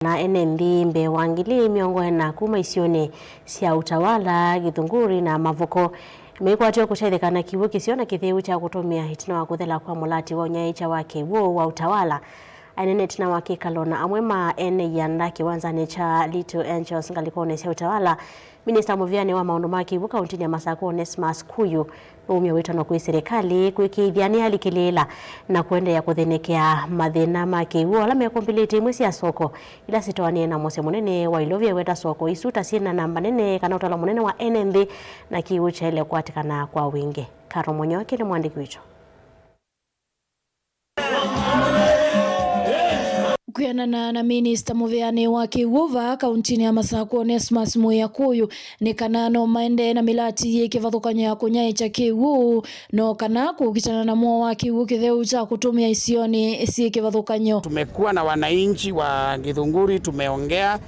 Na Enenthi Mbee wangili miongo na kuma isioni cia Utawala, Githunguri na Mavoko imeikwatiw'a kutetheka na Kiw'U kiseo na Kitheu cha kutumia itina wa kuthela kwa Mulati wa unyaaikya wa Kiw'U wa Utawala. Ainene itina wa kikalona amwe ma ene yanda kiwanzani cha Little Angels ngalikone cia Utawala. Minista muviani wa maundu ma Kiw'U kauntini ya Masaku Onesmus Kuyu niwaumya witano kwa selikali kuikiithya niyalikiliila na kuendeea kuthinikia mathina ma Kiw'U ala mekumbilite imwe cia soko ila sitoanie na mose munene wa ilovya weta soko isuta sina namba nene kana utawala munene wa Enenthi na Kiw'U chele kwatikana kwa wingi. Karo Monyoke ni mwandiki wicho. Kuyanana na Minista muviani wa Kiw'U kauntini ya Masaku Onesmus Kuyu ni kanano maende na Mulati ikivathukanya kunyaaikya Kiw'U no kana kukitana na mwa wa Kiw'U Kitheu cha kutumia isioni si kivathukanyo. Tumekuwa na wananchi wa Githunguri, tumeongea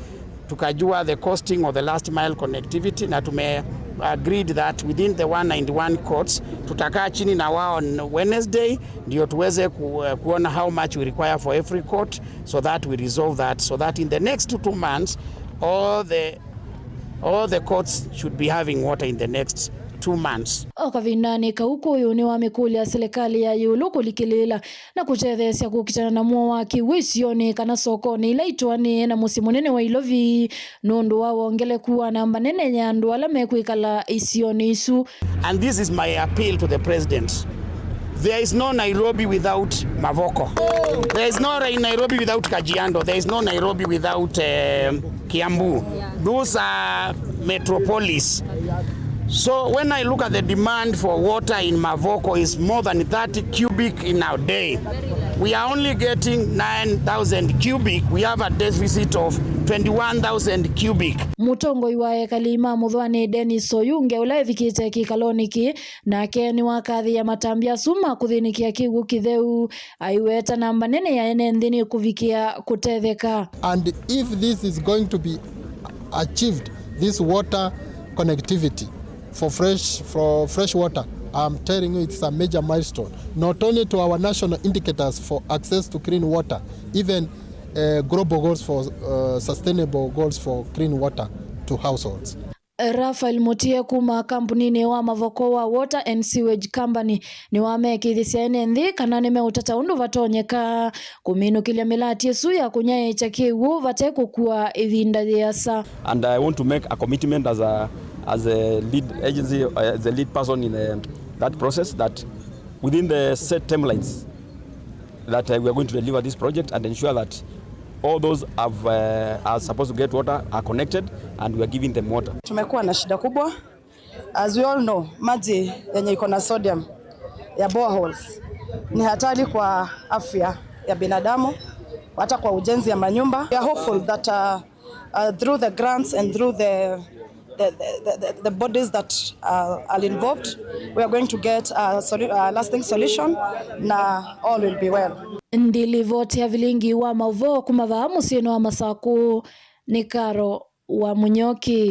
tukajua the costing of the last mile connectivity na tume agreed that within the 191 courts tutakaa chini na wao on Wednesday ndio tuweze kuona how much we require for every court so that we resolve that, so that in the next 2 months all the courts should be having water in the next 2 months. Okavinani kaukuyu ni wa mikulia selikali ya yulu kulikilila na kuchethesya kukitana na mwa wa Kiw'U isioni kana soko ni ila itwani na musi munene wa ilovi nundu wa wongele kuwa namba nene ya andu ala mekuikala isioni isu. And this is my appeal to the president. There is no Nairobi without Mavoko. There is no Nairobi without Kajiado. There is no Nairobi without Kiambu. Those are metropolis. So when I look at the demand for water in Mavoko is more than 30 cubic in a day. We are only getting 9,000 cubic. We have a deficit of 21,000 cubic. Mutongo iwae kalima muthwani Dennis Oyunge ulaevikite kikaloniki na keni wakathi ya matambia suma kuthinikia Kiw'U Kitheu aiweta namba nene ya Enenthi kuvikia Kutetheka. And if this is going to be achieved, this water connectivity for fresh water, I'm telling you it's a major milestone, not only to our national indicators for access to clean water, even global goals for sustainable goals for clean water to households. Rafael Mutie kuma kampuni wa Mavoko wa Water and Sewage Company ni wamekiithya Enenthi kana nimeutata undu vatonyeka kuminukilia Mulati esu ya kunyaaikya Kiw'U vatekukua ivinda yasa. And I want to make a commitment as a lead agency, as a lead person in that process, that within the set timelines that we are going to deliver this project and ensure that all those are supposed to get water are connected and we are giving them water. Tumekuwa na shida kubwa. As we all know, maji yenye iko na sodium ya boreholes ni hatari kwa afya ya binadamu, hata kwa ujenzi ya manyumba. We are hopeful that through the grants and through the bodies that are involved, we are going to get a lasting solution na all will be well. Ndili vote ya vilingi wa Mavoko kumavaa musino wa Masaku ni Karo wa Munyoki.